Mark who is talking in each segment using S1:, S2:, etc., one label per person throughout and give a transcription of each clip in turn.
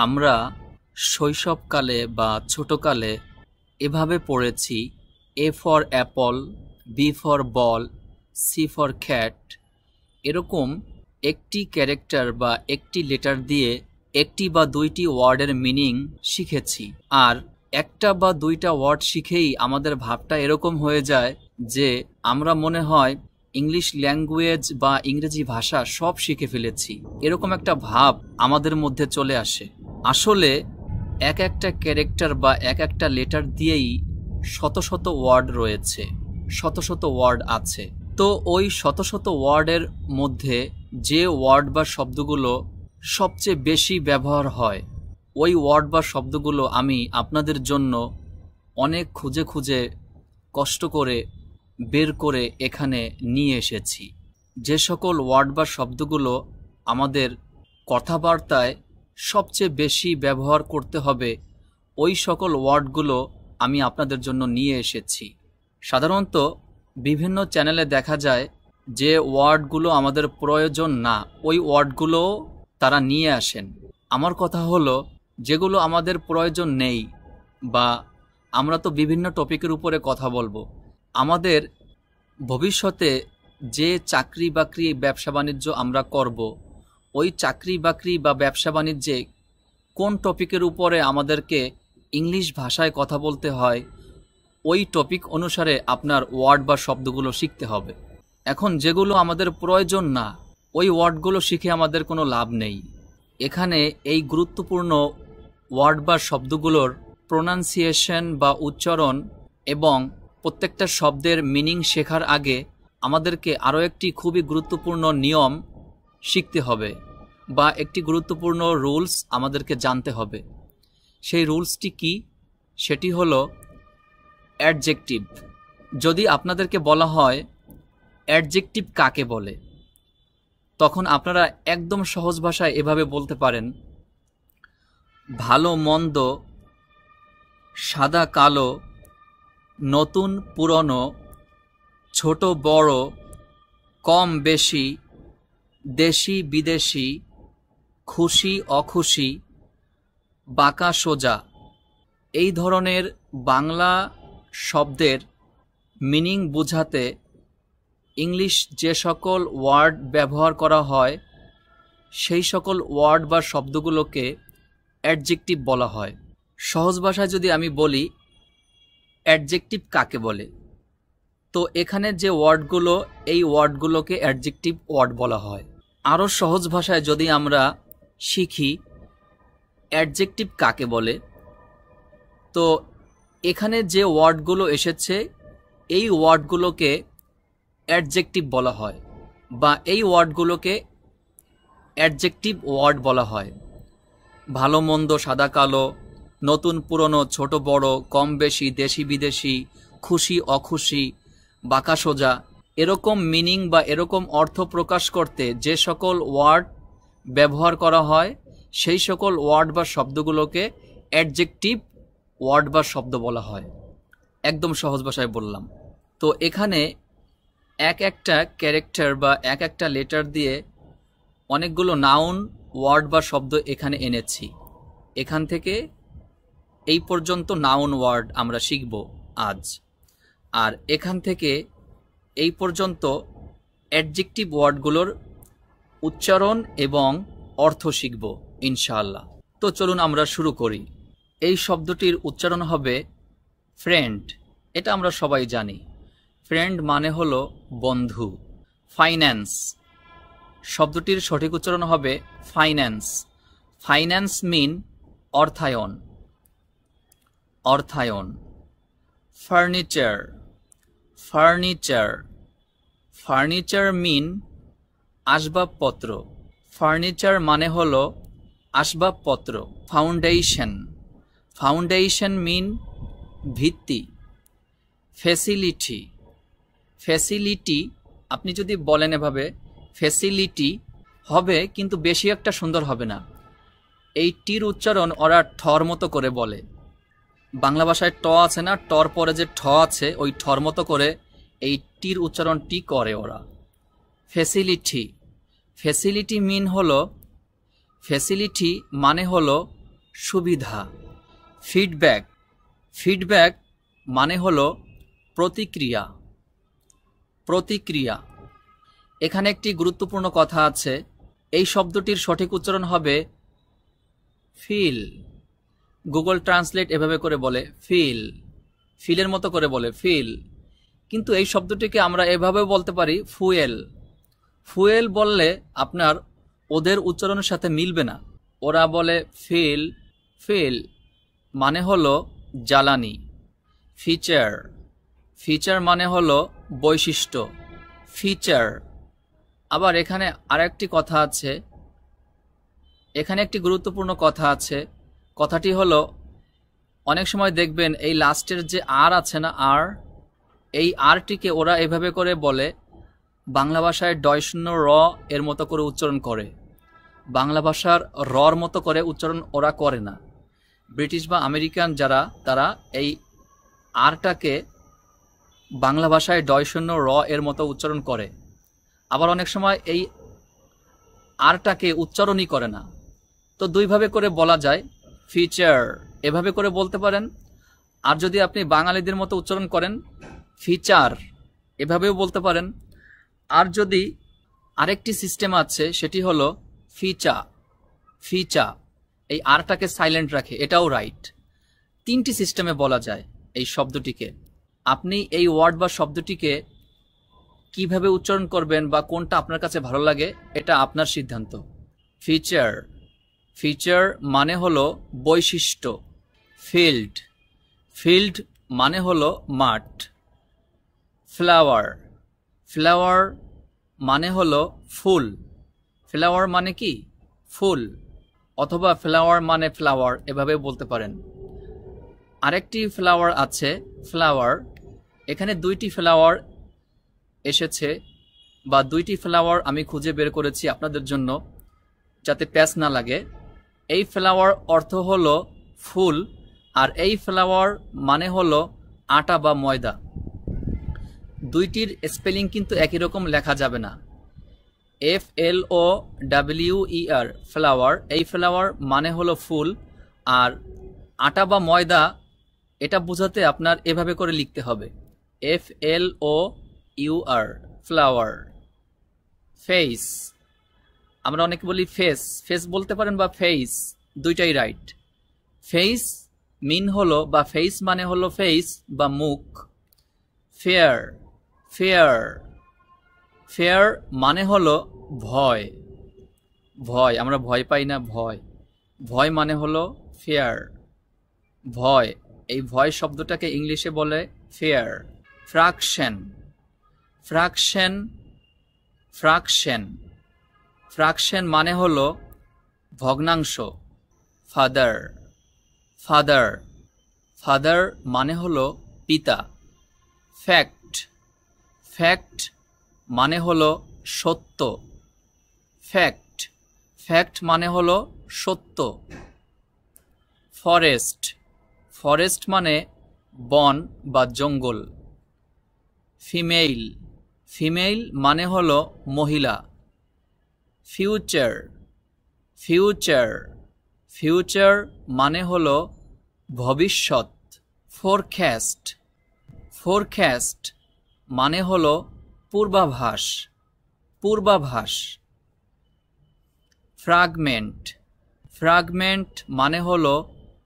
S1: আমরা শৈশবকালে বা ছোটকালে এভাবে পড়েছি, A for apple, B for ball, C for cat. এরকম একটি ক্যারেক্টার বা একটি লেটার দিয়ে একটি বা দুইটি ওয়ার্ডের মিনিং শিখেছি। আর একটা বা দুইটা ওয়ার্ড শিখেই আমাদের ভাবটা এরকম হয়ে যায় যে আমরা মনে হয় ইংলিশ ল্যাঙ্গুয়েজ বা ইংরেজি ভাষা সব শিখে ফেলেছি, এরকম একটা ভাব আমাদের মধ্যে চলে আসে। আসলে এক একটা ক্যারেক্টার বা এক একটা লেটার দিয়েই শত শত ওয়ার্ড রয়েছে, শত শত ওয়ার্ড আছে। তো ওই শত শত ওয়ার্ডের মধ্যে যে ওয়ার্ড বা শব্দগুলো সবচেয়ে বেশি ব্যবহার হয়, ওই ওয়ার্ড বা শব্দগুলো আমি আপনাদের জন্য অনেক খুঁজে খুঁজে কষ্ট করে বের করে এখানে নিয়ে এসেছি। যে সকল ওয়ার্ড বা শব্দগুলো আমাদের কথাবার্তায় সবচেয়ে বেশি ব্যবহার করতে হবে, ওই সকল ওয়ার্ডগুলো আমি আপনাদের জন্য নিয়ে এসেছি। সাধারণত বিভিন্ন চ্যানেলে দেখা যায় যে ওয়ার্ডগুলো আমাদের প্রয়োজন না, ওই ওয়ার্ডগুলো তারা নিয়ে আসেন। আমার কথা হলো, যেগুলো আমাদের প্রয়োজন নেই, বা আমরা তো বিভিন্ন টপিকের উপরে কথা বলবো, আমাদের ভবিষ্যতে যে চাকরি বাকরি ব্যবসা বাণিজ্য আমরা করব, ওই চাকরি বাকরি বা ব্যবসা বাণিজ্যে কোন টপিকের উপরে আমাদেরকে ইংলিশ ভাষায় কথা বলতে হয়, ওই টপিক অনুসারে আপনার ওয়ার্ড বা শব্দগুলো শিখতে হবে। এখন যেগুলো আমাদের প্রয়োজন না, ওই ওয়ার্ডগুলো শিখে আমাদের কোনো লাভ নেই। এখানে এই গুরুত্বপূর্ণ ওয়ার্ড বা শব্দগুলোর প্রোনাউন্সিয়েশন বা উচ্চারণ এবং প্রত্যেকটা শব্দের মিনিং শেখার আগে আমাদেরকে আরও একটি খুবই গুরুত্বপূর্ণ নিয়ম শিখতে হবে, বা একটি গুরুত্বপূর্ণ রুলস আমাদেরকে জানতে হবে। সেই রুলসটি কি? সেটি হলো অ্যাডজেক্টিভ। যদি আপনাদেরকে বলা হয় অ্যাডজেক্টিভ কাকে বলে, তখন আপনারা একদম সহজ ভাষায় এভাবে বলতে পারেন: ভালো মন্দ, সাদা কালো, নতুন পুরনো, ছোট বড়, কম বেশি, দেশি বিদেশি, খুশি অখুশি, বাঁকা সোজা। এই ধরনের বাংলা শব্দের মিনিং বোঝাতে ইংলিশ যে সকল ওয়ার্ড ব্যবহার করা হয়, সেই সকল ওয়ার্ড বা শব্দগুলোকে অ্যাডজেক্টিভ বলা হয়। সহজ ভাষায় যদি আমি বলি অ্যাডজেক্টিভ কাকে বলে, তো এখানে যে ওয়ার্ডগুলো, এই ওয়ার্ডগুলোকে অ্যাডজেক্টিভ ওয়ার্ড বলা হয়। আরও সহজ ভাষায় যদি আমরা শিখি অ্যাডজেক্টিভ কাকে বলে, তো এখানে যে ওয়ার্ডগুলো এসেছে, এই ওয়ার্ডগুলোকে অ্যাডজেক্টিভ বলা হয়, বা এই ওয়ার্ডগুলোকে অ্যাডজেক্টিভ ওয়ার্ড বলা হয়। ভালো মন্দ, সাদা কালো, নতুন পুরনো, ছোট বড়, কম বেশি, দেশি বিদেশি, খুশি অখুশি, বাঁকা সোজা, এরকম মিনিং বা এরকম অর্থ প্রকাশ করতে যে সকল ওয়ার্ড ব্যবহার করা হয়, সেই সকল ওয়ার্ড বা শব্দগুলোকে অ্যাডজেক্টিভ ওয়ার্ড বা শব্দ বলা হয়। একদম সহজ ভাষায় বললাম। তো এখানে এক একটা ক্যারেক্টার বা এক একটা লেটার দিয়ে অনেকগুলো নাউন ওয়ার্ড বা শব্দ এখানে এনেছি। এখান থেকে এই পর্যন্ত নাউন ওয়ার্ড আমরা শিখব আজ, আর এখান থেকে এই পর্যন্ত অ্যাডজেক্টিভ ওয়ার্ডগুলোর উচ্চারণ এবং অর্থ শিখব ইনশাআল্লাহ। তো চলুন আমরা শুরু করি। এই শব্দটির উচ্চারণ হবে ফ্রেন্ড। এটা আমরা সবাই জানি, ফ্রেন্ড মানে হলো বন্ধু। ফাইন্যান্স, শব্দটির সঠিক উচ্চারণ হবে ফাইন্যান্স। ফাইন্যান্স মিন অর্থায়ন, অর্থায়ন। ফার্নিচার, ফার্নিচার, ফার্নিচার মিন আসবাবপত্র। ফার্নিচার মানে হলো আসবাবপত্র। ফাউন্ডেশন, ফাউন্ডেশন মিন ভিত্তি। ফ্যাসিলিটি, ফ্যাসিলিটি আপনি যদি বলেন এভাবে ফ্যাসিলিটি হবে, কিন্তু বেশি একটা সুন্দর হবে না। এই টির উচ্চারণ ওরা ঠর মতো করে বলে। বাংলা ভাষায় ট আছে না, টর পরে যে ঠ আছে, ওই ঠর মতো করে এই টির উচ্চারণ টি করে ওরা। ফ্যাসিলিটি, ফ্যাসিলিটি মিন হলো, ফ্যাসিলিটি মানে হলো সুবিধা। ফিডব্যাক, ফিডব্যাক মানে হলো প্রতিক্রিয়া। প্রতিক্রিয়া। এখানে একটি গুরুত্বপূর্ণ কথা আছে, এই শব্দটির সঠিক উচ্চারণ হবে ফিল। গুগল ট্রান্সলেট এভাবে করে বলে ফিল, ফিলের মতো করে বলে ফিল, কিন্তু এই শব্দটিকে আমরা এভাবেও বলতে পারি ফুয়েল। ফুয়েল বললে আপনার ওদের উচ্চারণের সাথে মিলবে না, ওরা বলে ফিল। ফিল মানে হলো জ্বালানি। ফিচার, ফিচার মানে হলো বৈশিষ্ট্য। ফিচার। আবার এখানে আরেকটি কথা আছে, এখানে একটি গুরুত্বপূর্ণ কথা আছে, কথাটি হলো অনেক সময় দেখবেন এই লাস্টের যে আর আছে না, আর, এই আরটিকে ওরা এভাবে করে বলে বাংলা ভাষায় ডয় শূন্য র এর মতো করে উচ্চারণ করে, বাংলা ভাষার রর মতো করে উচ্চারণ ওরা করে না। ব্রিটিশ বা আমেরিকান যারা, তারা এই আরটাকে বাংলা ভাষায় ডয় শূন্য র এর মতো উচ্চারণ করে, আবার অনেক সময় এই আরটাকে উচ্চারণই করে না। তো দুইভাবে করে বলা যায়, ফিচার এভাবে করে বলতে পারেন, আর যদি আপনি বাঙালিদের মতো উচ্চারণ করেন ফিচার এভাবেও বলতে পারেন। আর যদি আরেকটি সিস্টেম আছে সেটি হলো ফিচা। ফিচা এই আরটাকে সাইলেন্ট রাখে, এটাও রাইট। তিনটি সিস্টেমে বলা যায় এই শব্দটিকে। আপনি এই ওয়ার্ড বা শব্দটিকে কিভাবে উচ্চারণ করবেন বা কোনটা আপনার কাছে ভালো লাগে এটা আপনার সিদ্ধান্ত। ফিচার, ফিচার মানে হলো বৈশিষ্ট্য। ফিল্ড, ফিল্ড মানে হলো মাঠ। ফ্লাওয়ার, ফ্লাওয়ার মানে হলো ফুল। ফ্লাওয়ার মানে কি? ফুল, অথবা ফ্লাওয়ার মানে ফ্লাওয়ার এভাবে বলতে পারেন। আরেকটি ফ্লাওয়ার আছে, ফ্লাওয়ার। এখানে দুইটি ফ্লাওয়ার এসেছে, বা দুইটি ফ্লাওয়ার আমি খুঁজে বের করেছি আপনাদের জন্য যাতে প্যাচ না লাগে। এই ফ্লাওয়ার অর্থ হলো ফুল, আর এই ফ্লাওয়ার মানে হলো আটা বা ময়দা। দুইটির স্পেলিং কিন্তু একই রকম লেখা যাবে না। FLOWER ফ্লাওয়ার, এই ফ্লাওয়ার মানে হলো ফুল, আর আটা বা ময়দা এটা বোঝাতে আপনার এভাবে করে লিখতে হবে, FLOUR ফ্লাওয়ার। ফেস, আমরা অনেকে বলি ফেস, ফেস বলতে পারেন বা ফেস, দুইটাই রাইট। ফেস মিন হলো বা ফেস মানে হলো ফেস বা মুখ। ফেয়ার, ফেয়ার, ফেয়ার মানে হলো ভয়। ভয়, আমরা ভয় পাই না, ভয়, ভয় মানে হলো ফেয়ার। ভয়, এই ভয় শব্দটাকে ইংলিশে বলে fair. Fraction, fraction, fraction, fraction মানে হলো ভগ্নাংশ। ফাদার, ফাদার, ফাদার মানে হলো পিতা। ফ্যাক্ট, ফ্যাক্ট মানে হলো সত্য। ফ্যাক্ট, ফ্যাক্ট মানে হলো সত্য। ফরেস্ট, ফরেস্ট মানে বন বা জঙ্গল। ফিমেইল, ফিমেইল মানে হলো মহিলা। ফিউচার, ফিউচার, ফিউচার মানে হলো ভবিষ্যৎ। ফোরকাস্ট, ফোরকাস্ট মানে হলো পূর্বাভাস, পূর্বাভাস। ফ্রাগমেন্ট, ফ্রাগমেন্ট মানে হলো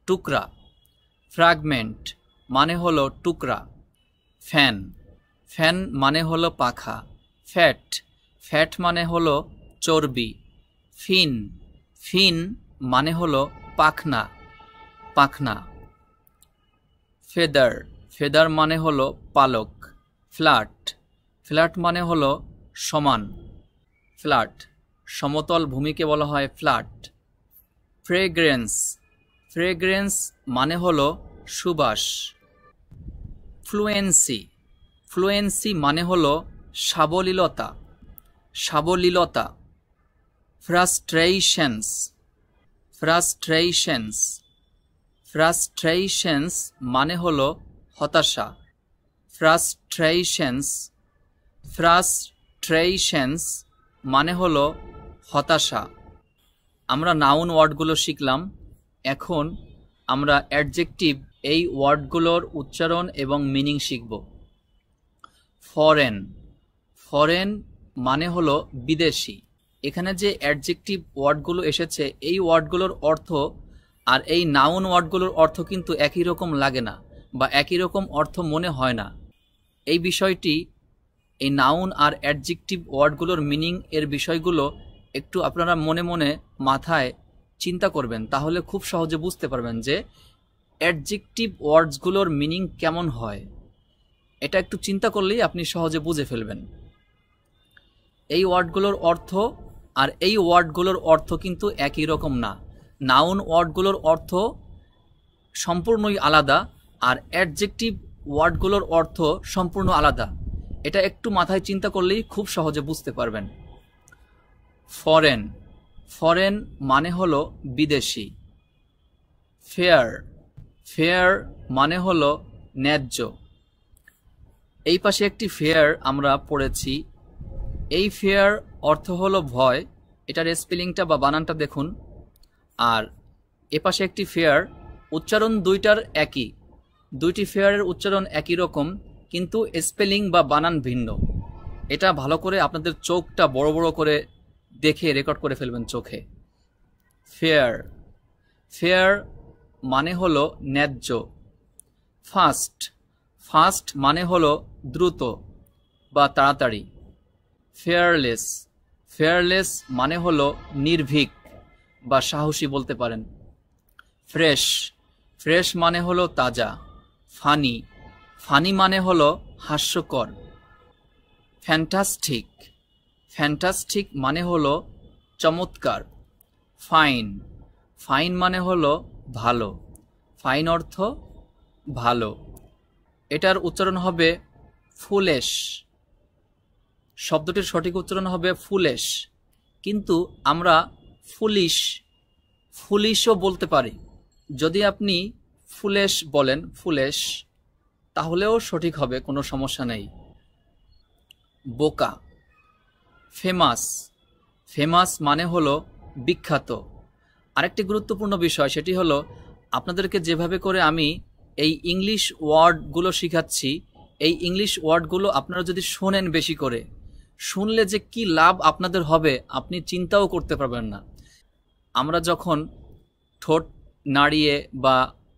S1: টুকরা। ফ্রাগমেন্ট মানে হলো টুকরা। ফ্যান, ফ্যান মানে হলো পাখা। ফ্যাট, ফ্যাট মানে হলো চর্বি। ফিন, ফিন মানে হলো পাখনা, পাখনা। ফেদার, ফেদার মানে হলো পালক। ফ্ল্যাট, ফ্ল্যাট মানে হলো সমান। ফ্ল্যাট, সমতল ভূমিকে বলা হয় ফ্ল্যাট। ফ্রেগ্রেন্স, ফ্রেগ্রেন্স মানে হলো সুবাস। ফ্লুয়েন্সি, ফ্লুয়েন্সি মানে হলো সাবলীলতা, সাবলীলতা। ফ্রাস্ট্রেশনস, ফ্রাস্ট্রেশনস, ফ্রাস্ট্রেশনস মানে হলো হতাশা। ফ্রাস্ট্রেশনস, ফ্রাস্ট্রেশনস মানে হলো হতাশা। আমরা নাউন ওয়ার্ডগুলো শিখলাম। এখন আমরা অ্যাডজেক্টিভ এই ওয়ার্ডগুলোর উচ্চারণ এবং মিনিং শিখব। ফরেন, ফরেন মানে হলো বিদেশি। এখানে যে অ্যাডজেক্টিভ ওয়ার্ডগুলো এসেছে এই ওয়ার্ডগুলোর অর্থ আর এই নাউন ওয়ার্ডগুলোর অর্থ কিন্তু একই রকম লাগে না বা একই রকম অর্থ মনে হয় না। এই বিষয়টি, এই নাউন আর অ্যাডজেক্টিভ ওয়ার্ডগুলোর মিনিং এর বিষয়গুলো একটু আপনারা মনে মনে মাথায় চিন্তা করবেন, তাহলে খুব সহজে বুঝতে পারবেন যে অ্যাডজেক্টিভ ওয়ার্ডসগুলোর মিনিং কেমন হয়। এটা একটু চিন্তা করলেই আপনি সহজে বুঝে ফেলবেন। এই ওয়ার্ডগুলোর অর্থ আর এই ওয়ার্ডগুলোর অর্থ কিন্তু একই রকম না। নাউন ওয়ার্ডগুলোর অর্থ সম্পূর্ণই আলাদা আর অ্যাডজেক্টিভ ওয়ার্ডগুলোর অর্থ সম্পূর্ণ আলাদা। এটা একটু মাথায় চিন্তা করলেই খুব সহজে বুঝতে পারবেন। ফরেন, ফরেন মানে হলো বিদেশি। ফেয়ার, ফেয়ার মানে হলো ন্যায্য। এই পাশে একটি ফেয়ার আমরা পড়েছি। এই ফেয়ার অর্থ হলো ভয়, এটার স্পেলিংটা বা বানানটা দেখুন। আর এ পাশে একটি ফেয়ার, উচ্চারণ দুইটার একই, দুইটি ফেয়ারের উচ্চারণ একই রকম কিন্তু স্পেলিং বা বানান ভিন্ন। এটা ভালো করে আপনাদের চোখটা বড় বড় করে দেখে রেকর্ড করে ফেলবেন চোখে। ফেয়ার, ফেয়ার মানে হলো ন্যায্য। ফাস্ট, ফাস্ট মানে হলো দ্রুত বা তাড়াতাড়ি। ফেয়ারলেস, ফেয়ারলেস মানে হলো নির্ভীক বা সাহসী বলতে পারেন। ফ্রেশ, ফ্রেশ মানে হলো তাজা। ফানি, ফানি মানে হলো হাস্যকর। ফ্যান্টাস্টিক, ফ্যান্টাস্টিক মানে হলো চমৎকার। ফাইন, ফাইন মানে হলো ভালো। ফাইন অর্থ ভালো। এটার উচ্চারণ হবে ফুলেশ, শব্দটির সঠিক উচ্চারণ হবে ফুলেশ, কিন্তু আমরা ফুলিশ, ফুলিশও বলতে পারি। যদি আপনি ফুলেশ বলেন, ফুলেশ, তাহলেও সঠিক হবে, কোনো সমস্যা নেই। বোকা। ফেমাস, ফেমাস মানে হলো বিখ্যাত। আরেকটি গুরুত্বপূর্ণ বিষয়, সেটি হলো আপনাদেরকে যেভাবে করে আমি এই ইংলিশ ওয়ার্ডগুলো শিখাচ্ছি, এই ইংলিশ ওয়ার্ডগুলো আপনারা যদি শোনেন বেশি করে, শুনলে যে কি লাভ আপনাদের হবে আপনি চিন্তাও করতে পারবেন না। আমরা যখন ঠোঁট নাড়িয়ে বা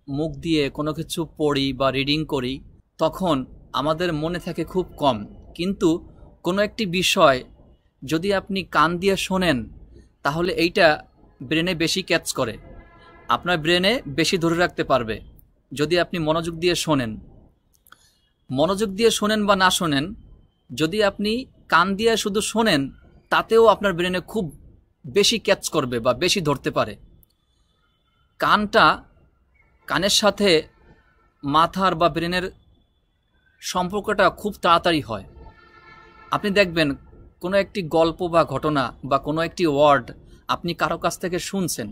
S1: মুখ দিয়ে কোনো কিছু পড়ি বা রিডিং করি তখন আমাদের মনে থাকে খুব কম, কিন্তু কোনো একটি বিষয় যদি আপনি কান দিয়ে শোনেন তাহলে এইটা ব্রেনে বেশি ক্যাচ করে, আপনার ব্রেনে বেশি ধরে রাখতে পারবে যদি আপনি মনোযোগ দিয়ে শোনেন। মনোযোগ দিয়ে শোনেন বা না শোনেন, যদি আপনি কান দিয়ে শুধু শোনেন তাতেও আপনার ব্রেনে খুব বেশি ক্যাচ করবে বা বেশি ধরতে পারে। কানটা, কানের সাথে মাথার বা ব্রেনের সম্পর্কটা খুব তাড়াতাড়ি হয়। আপনি দেখবেন কোনো একটি গল্প বা ঘটনা বা কোনো একটি ওয়ার্ড আপনি কারো কাছ থেকে শুনছেন,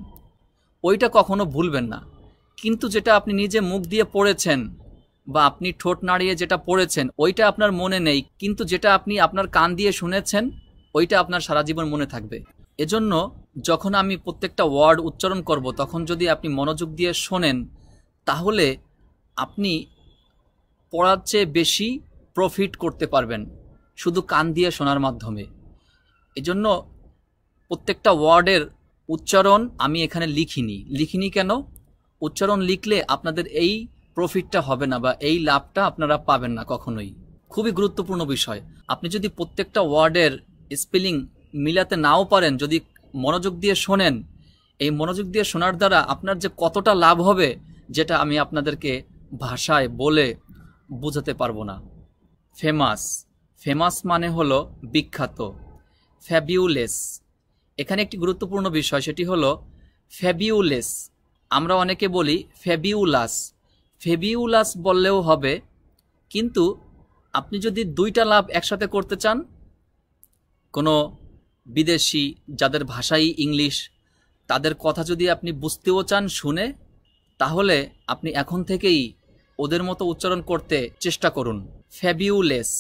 S1: ওইটা কখনো ভুলবেন না, কিন্তু যেটা আপনি নিজে মুখ দিয়ে পড়েছেন বা আপনি ঠোঁট নাড়িয়ে যেটা পড়েছেন ওইটা আপনার মনে নেই, কিন্তু যেটা আপনি আপনার কান দিয়ে শুনেছেন ওইটা আপনার সারা জীবন মনে থাকবে। এজন্য যখন আমি প্রত্যেকটা ওয়ার্ড উচ্চারণ করব তখন যদি আপনি মনোযোগ দিয়ে শোনেন তাহলে আপনি পড়ার চেয়ে বেশি প্রফিট করতে পারবেন শুধু কান দিয়ে শোনার মাধ্যমে। এজন্য প্রত্যেকটা ওয়ার্ডের উচ্চারণ আমি এখানে লিখিনি কেন? উচ্চারণ লিখলে আপনাদের এই প্রফিটটা হবে না বা এই লাভটা আপনারা পাবেন না কখনোই। খুবই গুরুত্বপূর্ণ বিষয়। আপনি যদি প্রত্যেকটা ওয়ার্ডের স্পেলিং মিলাতে নাও পারেন, যদি মনোযোগ দিয়ে শোনেন, এই মনোযোগ দিয়ে শোনার দ্বারা আপনার যে কতটা লাভ হবে যেটা আমি আপনাদেরকে ভাষায় বলে বোঝাতে পারবো না। ফেমাস, ফেমাস মানে হলো বিখ্যাত। ফ্যাবিউলেস, এখানে একটি গুরুত্বপূর্ণ বিষয়, সেটি হলো ফ্যাবিউলেস। আমরা অনেকে বলি ফ্যাবিউলাস, ফ্যাবিউলাস বললেও হবে, কিন্তু আপনি যদি দুইটা লাভ একসাথে করতে চান, কোনো বিদেশি যাদের ভাষাই ইংলিশ তাদের কথা যদি আপনি বুঝতেও চান শুনে, তাহলে আপনি এখন থেকেই ওদের মতো উচ্চারণ করতে চেষ্টা করুন। ফ্যাবিউলেস,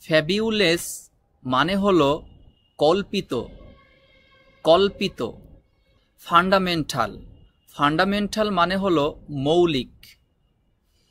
S1: ফ্যাবিউলেস মানে হলো কল্পিত, কল্পিত। ফান্ডামেন্টাল, ফান্ডামেন্টাল মানে হলো মৌলিক।